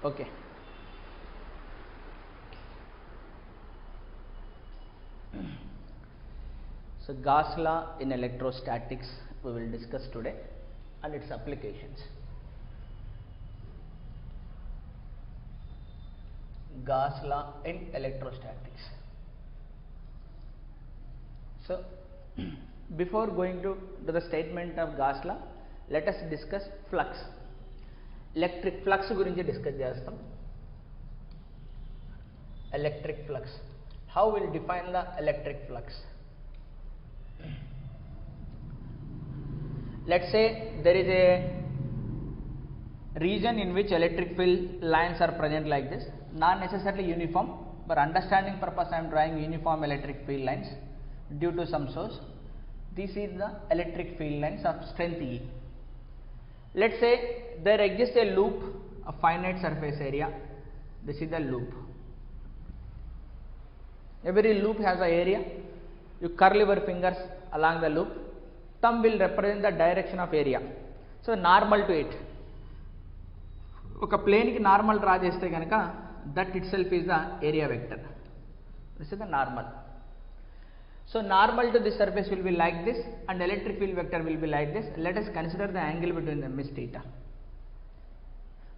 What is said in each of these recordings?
Okay. So Gauss law in electrostatics we will discuss today and its applications. Gauss law in electrostatics. So before going to the statement of Gauss law, let us discuss flux. Electric flux గురించి discuss చేస్తాం. Electric flux. How we will define the electric flux? Let's say there is a region in which electric field lines are present like this, not necessarily uniform. For understanding purpose, I am drawing uniform electric field lines due to some source. This is the electric field lines of strength E. Let's say there exists a loop of finite surface area. This is the loop. Every loop has an area. You curl your fingers along the loop. Thumb will represent the direction of area. So normal to it. ఒక plane కి normal draw చేస్తే కనుక that it self is the area vector. This is the normal. So normal to this surface will be like this and electric field vector will be like this. Let us consider the angle between them is theta.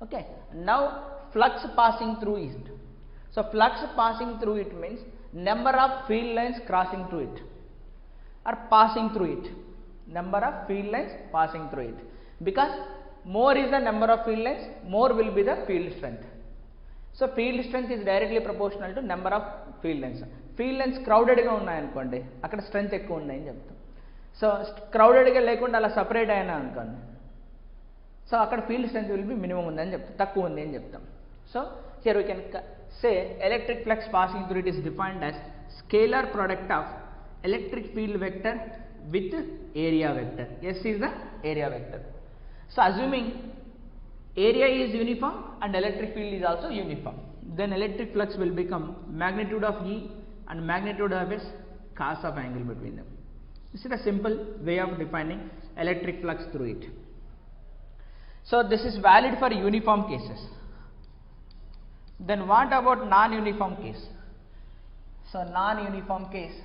Okay, now flux passing through it. So flux passing through it means number of field lines crossing through it or passing through it. Number of field lines passing through it. Because more is the number of field lines, more will be the field strength. So field strength is directly proportional to number of field lines. Field lines crowded గా ఉన్నాయనుకోండి, అక్కడ strength ఎక్కువ ఉందని చెప్తాం. So క్రౌడెడ్గా లేకుండా అలా separate అయినా అనుకోండి, సో అక్కడ field strength will be minimum ఉందని చెప్తాం, తక్కువ ఉంది అని చెప్తాం. So here we can say electric flux passing through it is defined as scalar product of electric field vector with area vector. S is the area vector. So assuming area is uniform and electric field is also uniform, then electric flux will become magnitude of E and magnitude of S cos of angle between them. This is a simple way of defining electric flux through it. So this is valid for uniform cases. Then what about non-uniform case? So non-uniform case,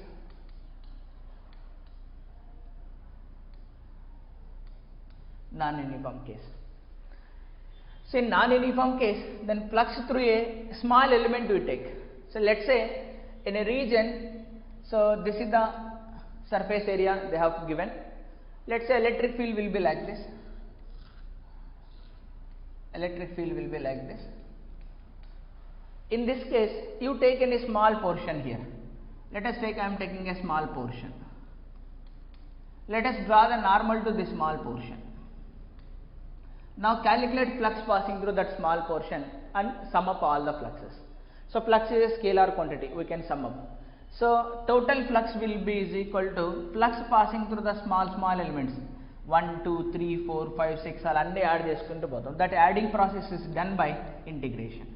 non-uniform case. So in non-uniform case, then flux through a small element we take. So let's say in a region, so this is the surface area they have given. Let's say electric field will be like this. Electric field will be like this. In this case, you take any small portion here. Let us take, I am taking a small portion. Let us draw the normal to this small portion. Now calculate flux passing through that small portion and sum up all the fluxes. So flux is a scalar quantity, we can sum up. So total flux will be is equal to flux passing through the small elements 1, 2, 3, 4, 5, 6 all అన్ని add చేసుకుంటూ పోతాం. That adding process is done by integration.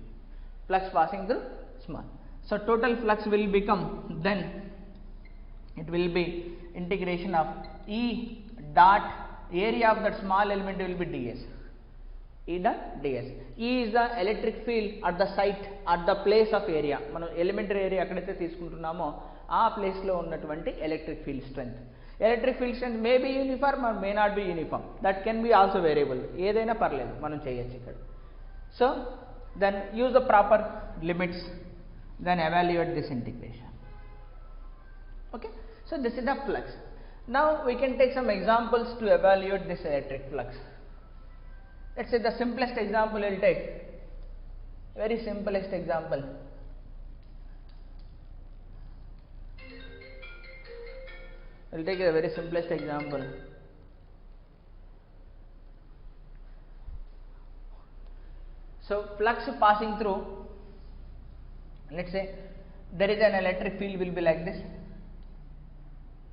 Flux passing through small. So total flux will become, then it will be integration of E dot area of that small element will be ds. E dot ds. E is the electric field at the site, at the place of area. మనం elementary area ఎక్కడైతే తీసుకుంటున్నామో ఆ place లో ఉన్నటువంటి electric field strength. Electric field strength may be uniform or may not be uniform, that can be also variable. ఏదైనా పర్లేదు, మనం చేయొచ్చు ఇక్కడ. So then use the proper limits, then evaluate this integration. Okay, so this is the flux. Now we can take some examples to evaluate this electric flux. Let's say the simplest example we'll take, very simplest example. We'll take a very simplest example. So flux passing through, let's say there is an electric field will be like this.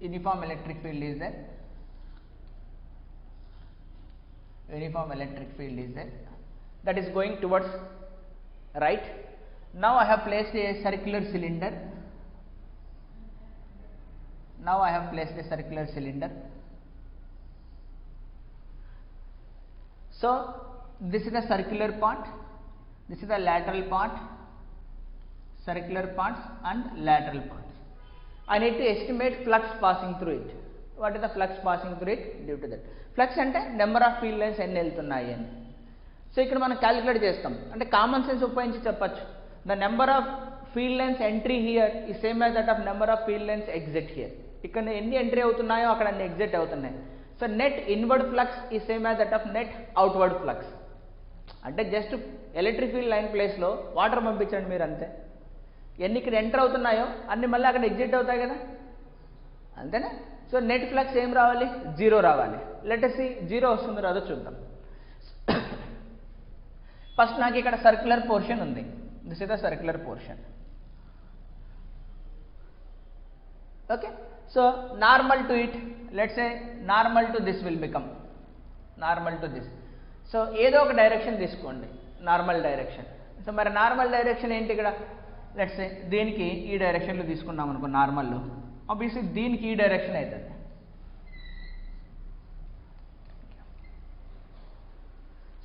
Uniform electric field is there. Uniform electric field is there. That is going towards right. Now I have placed a circular cylinder. Now I have placed a circular cylinder. So this is the circular part. This is the lateral part, circular parts and lateral parts. I need to estimate flux passing through it. What is the flux passing through it? Due to that. Flux అంటే number of field lines ఎన్ని వెళ్తున్నాయి అని. So ఇక్కడ మనం calculate చేస్తాం, అంటే common sense ఉపయోగించి చెప్పచ్చు. The number of field lines entry here is same as that of number of field lines exit here. ఇక్కడ ఎన్ని ఎంట్రీ అవుతున్నాయో అక్కడ అన్ని ఎగ్జిట్ అవుతున్నాయి. So net inward flux is same as that of net outward flux. అంటే just electric field line ప్లేస్లో water పంపించండి మీరు, అంతే. ఎన్ని ఇక్కడ ఎంటర్ అవుతున్నాయో అన్ని మళ్ళీ అక్కడ ఎగ్జిట్ అవుతాయి కదా, అంతేనా. సో నెట్ ఫ్లక్స్ ఏం రావాలి? 0 రావాలి. లెట్ us see 0 వస్తుందో రాదో చూద్దాం. ఫస్ట్ నాకు ఇక్కడ సర్క్యులర్ పోర్షన్ ఉంది. This is the circular portion. Okay, so normal to it, let's say normal to this will become normal to this. So ఏదో ఒక డైరెక్షన్ తీసుకోండి, నార్మల్ డైరెక్షన్. సో మరి నార్మల్ డైరెక్షన్ ఏంటి ఇక్కడ? లెట్స్ సే దీనికి ఈ డైరెక్షన్లో తీసుకున్నాం అనుకో నార్మల్లో, ఆబ్వియస్లీ దీనికి ఈ డైరెక్షన్ అవుతుంది.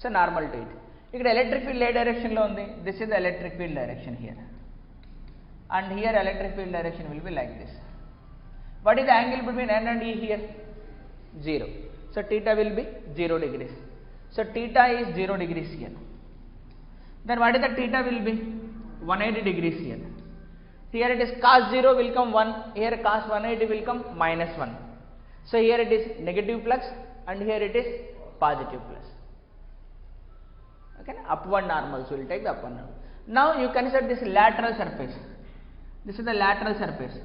So normal to it. ఇక్కడ ఎలక్ట్రిక్ ఫీల్డ్ ఏ డైరెక్షన్లో ఉంది? This is the electric field direction here, and here electric field direction will be like this. What is the angle between N and E here? 0. So theta will be 0 degrees. So theta is 0 degrees here. Then what is the theta will be? 180 degrees here. Here it is cos 0 will come 1. Here cos 180 will come -1. So here it is negative flux and here it is positive flux. Okay, upward normal. So we will take the upward normal. Now you consider this lateral surface. This is the lateral surface.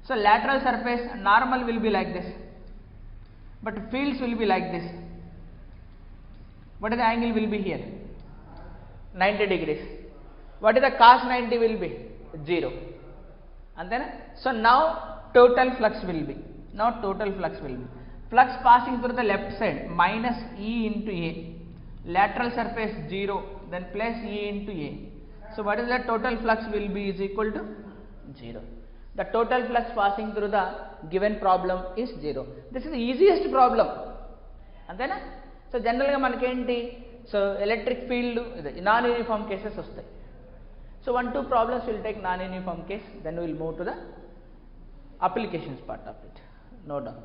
So lateral surface normal will be like this, but fields will be like this. What is the angle will be here? 90 degrees. What is the cos 90 will be? 0. Antena? So now total flux will be. Now total flux will be. Flux passing through the left side minus E into A. Lateral surface 0. Then plus E into A. So what is the total flux will be is equal to 0. The total flux passing through the given problem is 0. This is the easiest problem. అంతేనా? So జనరల్గా మనకేంటి, so electric field non uniform cases వస్తాయి. So 1-2 problems will take non uniform case, then will move to the applications part of it. No doubt.